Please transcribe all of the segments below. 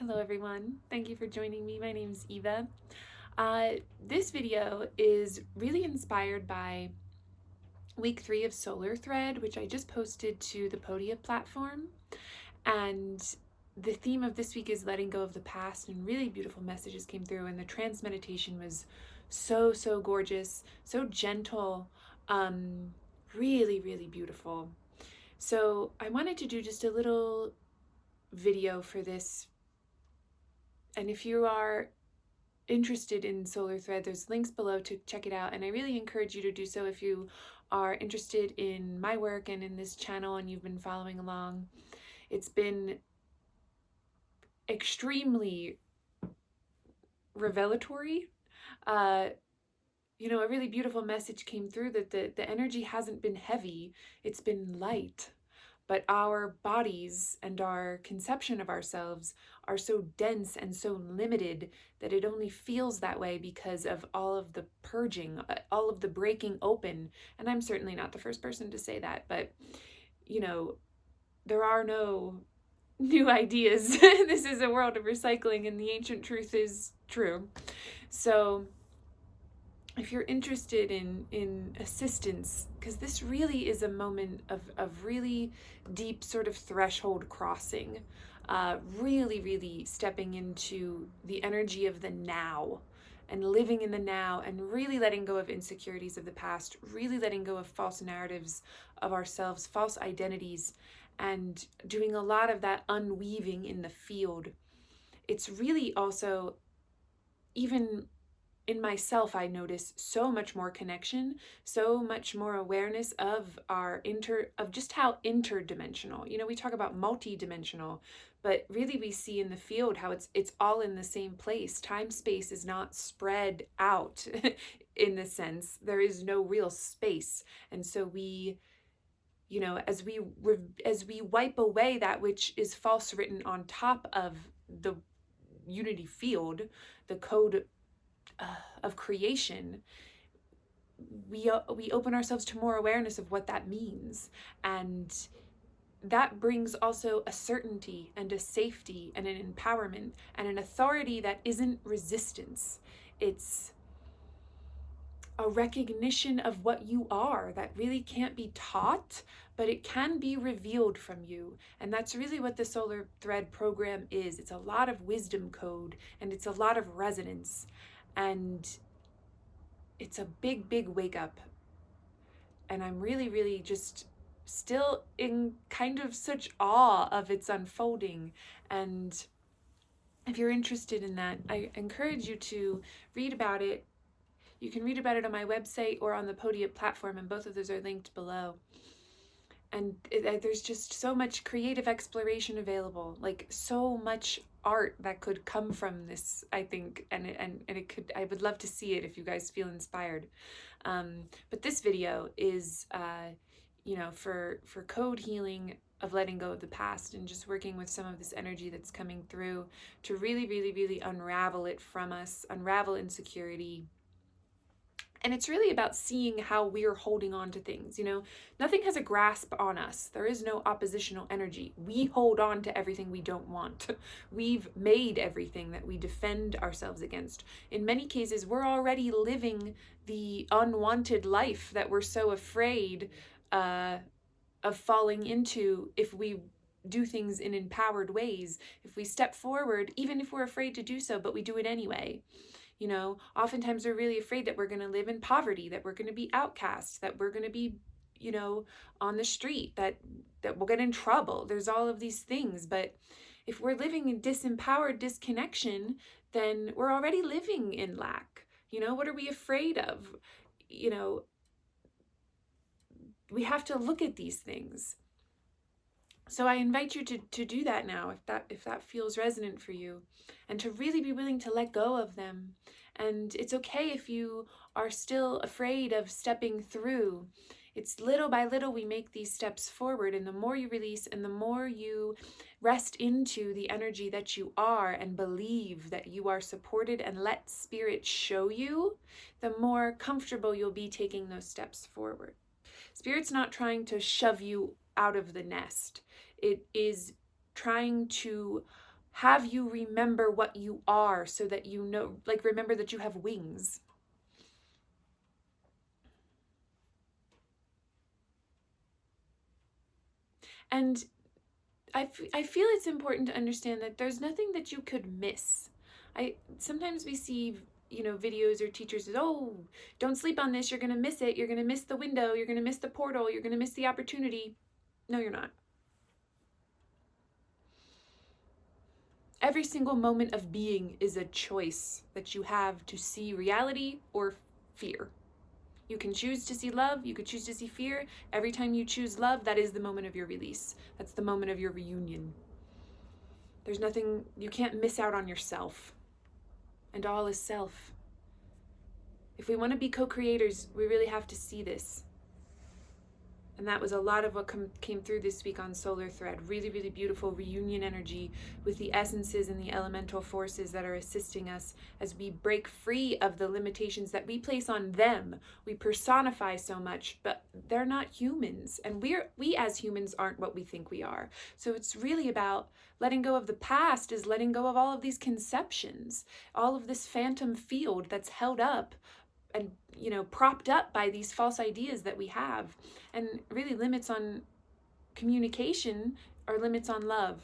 Hello everyone, thank you for joining me. My name is Eva. This video is really inspired by week 3 of Solar Thread, which I just posted to the Podia platform. And the theme of this week is letting go of the past, and really beautiful messages came through, and the trance meditation was so gorgeous, so gentle, really beautiful. So I wanted to do just a little video for this. And if you are interested in Solar Thread, there's links below to check it out. And I really encourage you to do so if you are interested in my work and in this channel and you've been following along. It's been extremely revelatory. A really beautiful message came through that the energy hasn't been heavy, it's been light. But our bodies and our conception of ourselves are so dense and so limited that it only feels that way because of all of the purging, all of the breaking open. And I'm certainly not the first person to say that, but there are no new ideas. This is a world of recycling, and the ancient truth is true. So if you're interested in assistance, because this really is a moment of really deep sort of threshold crossing, really stepping into the energy of the now and living in the now, and really letting go of insecurities of the past, really letting go of false narratives of ourselves, false identities, and doing a lot of that unweaving in the field. It's really also, even in myself, I notice so much more connection, so much more awareness of of just how interdimensional. We talk about multidimensional, but really we see in the field how it's all in the same place. Time space is not spread out in the sense. There is no real space. And so we, as we wipe away that which is false written on top of the unity field, the code of creation, we open ourselves to more awareness of what that means. And that brings also a certainty and a safety and an empowerment and an authority that isn't resistance. It's a recognition of what you are that really can't be taught, but it can be revealed from you. And that's really what the Solar Thread program is. It's a lot of wisdom code, and it's a lot of resonance, and it's a big wake up. And I'm really just still in kind of such awe of its unfolding. And if you're interested in that, I encourage you to read about it. You can read about it on my website or on the Podia platform, and both of those are linked below. And there's just so much creative exploration available, like so much art that could come from this, I think, and it could. I would love to see it if you guys feel inspired. But this video is, for code healing of letting go of the past and just working with some of this energy that's coming through to really unravel it from us, unravel insecurity. And it's really about seeing how we're holding on to things. Nothing has a grasp on us. There is no oppositional energy. We hold on to everything we don't want. We've made everything that we defend ourselves against. In many cases, we're already living the unwanted life that we're so afraid of falling into if we do things in empowered ways, if we step forward, even if we're afraid to do so, but we do it anyway. Oftentimes we're really afraid that we're going to live in poverty, that we're going to be outcast, that we're going to be, on the street, that we'll get in trouble. There's all of these things. But if we're living in disempowered disconnection, then we're already living in lack. What are we afraid of? We have to look at these things. So I invite you to do that now, if that feels resonant for you, and to really be willing to let go of them. And it's okay if you are still afraid of stepping through. It's little by little we make these steps forward, and the more you release and the more you rest into the energy that you are and believe that you are supported and let spirit show you, the more comfortable you'll be taking those steps forward. Spirit's not trying to shove you out of the nest. It is trying to have you remember what you are so that you know, like remember that you have wings. And I feel it's important to understand that there's nothing that you could miss. Sometimes we see, videos or teachers say, oh, don't sleep on this, you're going to miss it, you're going to miss the window, you're going to miss the portal, you're going to miss the opportunity. No, you're not. Every single moment of being is a choice that you have to see reality or fear. You can choose to see love, you could choose to see fear. Every time you choose love, that is the moment of your release. That's the moment of your reunion. There's nothing, you can't miss out on yourself. And all is self. If we want to be co-creators, we really have to see this. And that was a lot of what came through this week on Solar Thread. Really, really beautiful reunion energy with the essences and the elemental forces that are assisting us as we break free of the limitations that we place on them. We personify so much, but they're not humans. And we as humans aren't what we think we are. So it's really about letting go of the past, is letting go of all of these conceptions, all of this phantom field that's held up and propped up by these false ideas that we have, and really limits on communication or limits on love.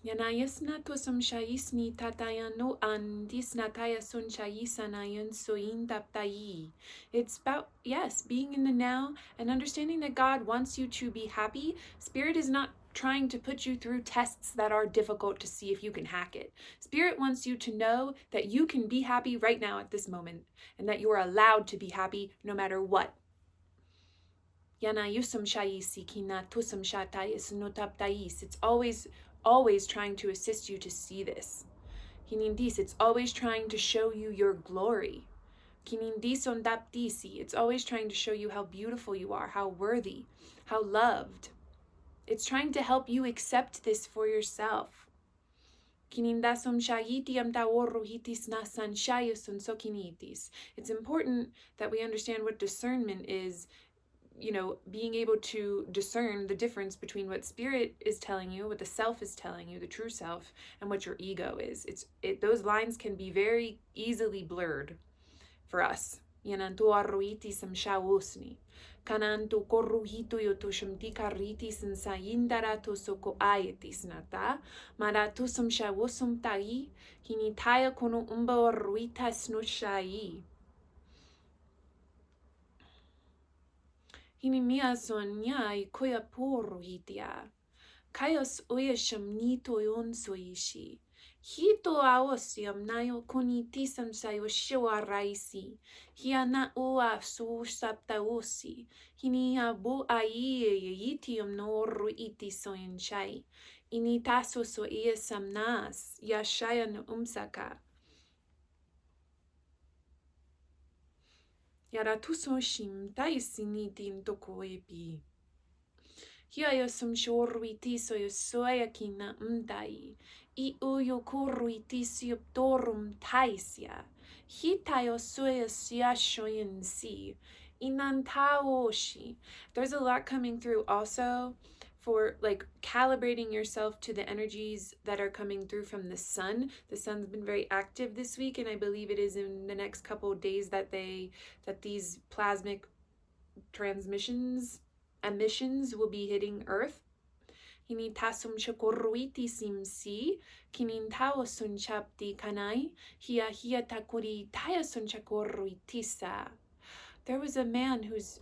Yanayasna tosam shayisni tatayano andis nataya sun shayisanayan soin taptayi. It's about, yes, being in the now and understanding that God wants you to be happy. Spirit is not trying to put you through tests that are difficult to see if you can hack it. Spirit wants you to know that you can be happy right now at this moment, and that you are allowed to be happy no matter what. Yanayusam shayisi kina tusam shatayis notaptais. It's always trying to assist you to see this. Hinindis, it's always trying to show you your glory. Kinindison daptisi, it's always trying to show you how beautiful you are, how worthy, how loved. It's trying to help you accept this for yourself. It's important that we understand what discernment is, being able to discern the difference between what spirit is telling you, what the self is telling you, the true self, and what your ego is. Those lines can be very easily blurred for us. Yanantu arruiti sam shausni. Kanantu korruhito yotoshamti kariti sensayindara to soko ayetis nata. Maratu sam shawosum tai. Hinitaya kono umba arruita snushai. Hinimia sonya koya poro hitia. Kaios oyasham nito yon soishi. Hito aosiam nayo konitisam sayo shiwa raisi. Hiana oa so saptaosi. Hinia bo ai yitium no ruiti soin shai. Initaso so iesam nas. Yashaya no umsaka. Yaratuso shim taisinitin tokoepi. Hiayo sum shorruiti soyo soyakina mdai. I uyo korruiti sioptorum taisia. Hitayo soya siashoyin si. Inantaoshi. There's a lot coming through also for like calibrating yourself to the energies that are coming through from the sun. The sun's been very active this week, and I believe it is in the next couple of days that these plasmic emissions will be hitting Earth. Hinitasum shakorruiti simsi, kinintao sun chapti kanai, hia takuri taya sun shakorruitisa. There was a man whose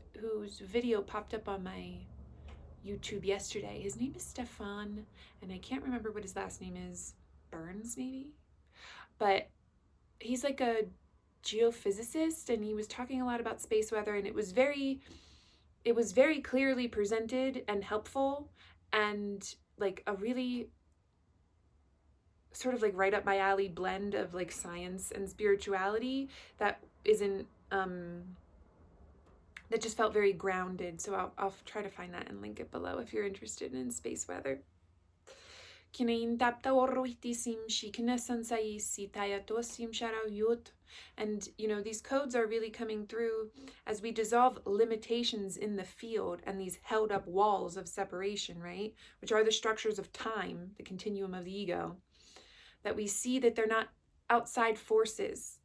video popped up on my YouTube yesterday. His name is Stefan, and I can't remember what his last name is. Burns, maybe? But he's like a geophysicist, and he was talking a lot about space weather, and it was very clearly presented and helpful, and like a really sort of like right up my alley blend of like science and spirituality that isn't that just felt very grounded. So I'll try to find that and link it below if you're interested in space weather. And these codes are really coming through as we dissolve limitations in the field and these held up walls of separation, right? Which are the structures of time, the continuum of the ego, that we see that they're not outside forces,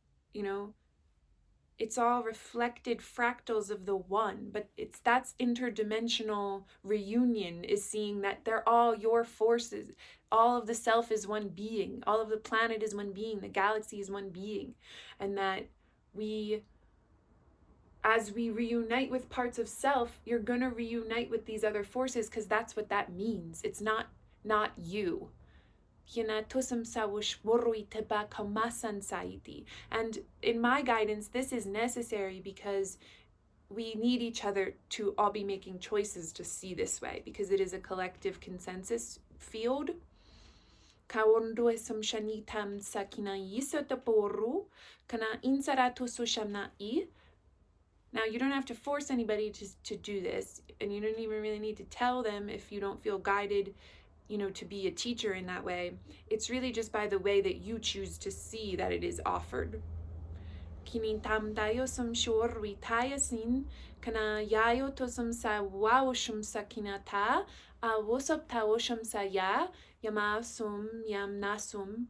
it's all reflected fractals of the one, but that's interdimensional reunion, is seeing that they're all your forces. All of the self is one being, all of the planet is one being, the galaxy is one being, and that as we reunite with parts of self, you're gonna reunite with these other forces, because that's what that means. It's not you. And in my guidance, this is necessary because we need each other to all be making choices to see this way, because it is a collective consensus field. Now, you don't have to force anybody to do this, and you don't even really need to tell them if you don't feel guided to be a teacher in that way. It's really just by the way that you choose to see that it is offered. Kinitam dayo sum shor ritaya sin kana yayo to sum sa waoshum sakinata a wosop taoshum sa ya yama sum yam nasum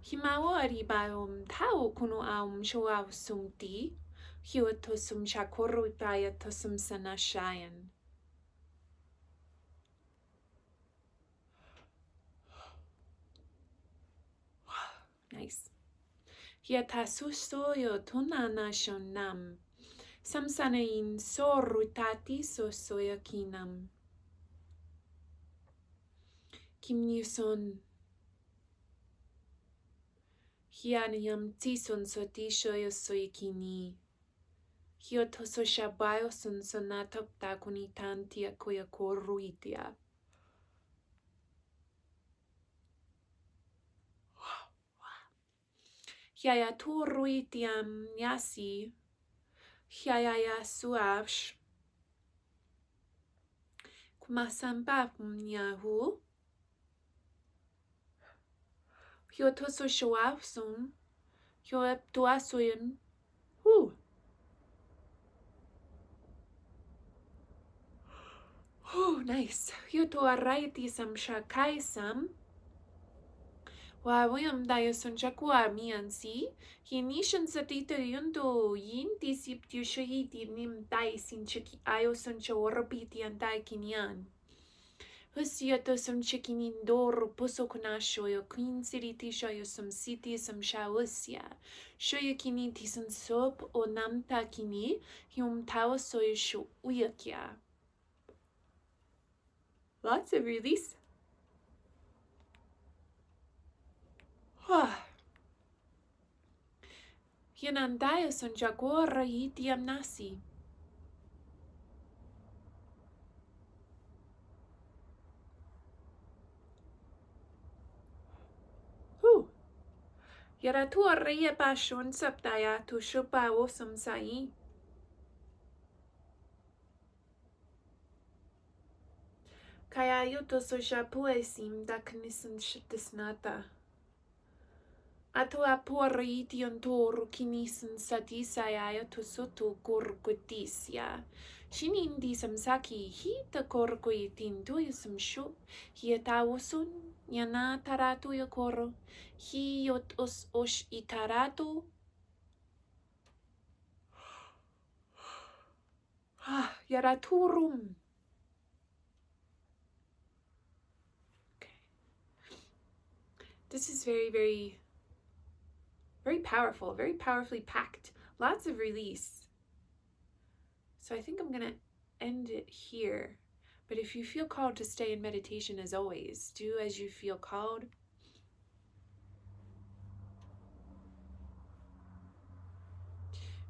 himawo aribayom tao kuno aum shoa sumti hiyo to sum shakoro ritaya to sum sanashayan. Nice. Hiatasusoyo tunana shonam. Samsanain sorutati so soyakinam. Kimnuson. Hianayam tison sotishoyo soyakini. Hiotoso shabayo son sonatop takunitantia koya koruitia. Hiaya turuitiam yasi, hiaya suavsh, kumasambapum yahu, hiotoso shoavsum, hioeptuasuin, nice. Hiotoaraitisam shakaisam, Wawayam dayosun chakua miansi, hinishan satito yundo yin disip tushohiti nim dai sin chiki ayosun chawarapiti and dai kinyan. Husiato some chikinin doro puso kunashoyo, queen city tishoyo some city some shawusia. Shoyo kini tisan sop o namta kini, hum tao soyo sho uyakia. Lots of release. Yanandaya son jagora yitiam nasi. Yaratu arreya bashon saptaya tu shupa wosum sai. Kaya yuto so shapuesim daknisan shitisnata. Atu apuaritian toru kinisan satisaya to soto korkutisia. Shinindi samsaki hita korkuitin tuyasum shu. Hietawosun yana taratu yokoro. Hiyot os itaratu. Yaraturum. Okay. This is very, very, very powerful, very powerfully packed. Lots of release. So I think I'm going to end it here. But if you feel called to stay in meditation, as always, do as you feel called.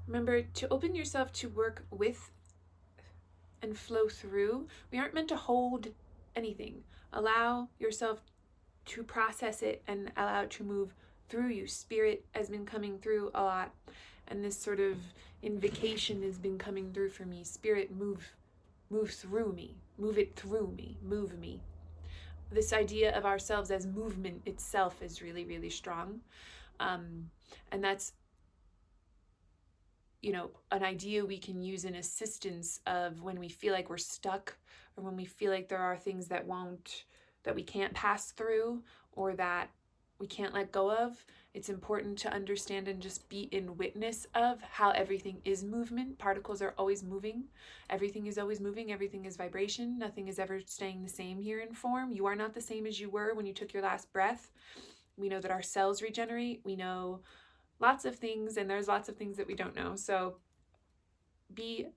Remember to open yourself to work with and flow through. We aren't meant to hold anything. Allow yourself to process it and allow it to move through you. Spirit has been coming through a lot, and this sort of invocation has been coming through for me. Spirit, move through me. Move it through me. Move me. this idea of ourselves as movement itself is really, really strong. And that's, you know, an idea we can use in assistance of when we feel like we're stuck, or when we feel like there are things that we can't pass through, or that we can't let go of. It's important to understand and just be in witness of how everything is movement. Particles are always moving. Everything is always moving. Everything is vibration. Nothing is ever staying the same here in form. You are not the same as you were when you took your last breath. We know that our cells regenerate. We know lots of things, and there's lots of things that we don't know. So be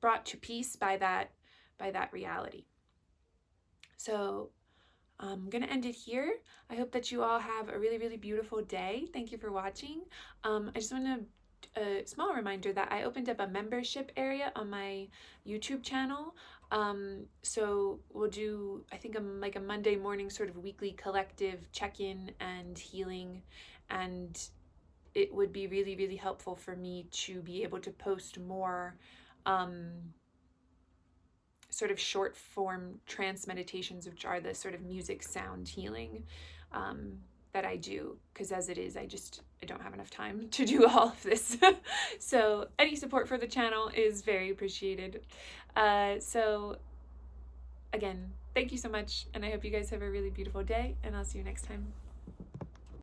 brought to peace by that reality. So I'm going to end it here. I hope that you all have a really, really beautiful day. Thank you for watching. I just want to, a small reminder that I opened up a membership area on my YouTube channel. So we'll do, I think, like a Monday morning sort of weekly collective check-in and healing. And it would be really, really helpful for me to be able to post more sort of short form trance meditations, which are the sort of music sound healing that I do, because as it is, I don't have enough time to do all of this. So any support for the channel is very appreciated. So again, thank you so much, and I hope you guys have a really beautiful day, and I'll see you next time.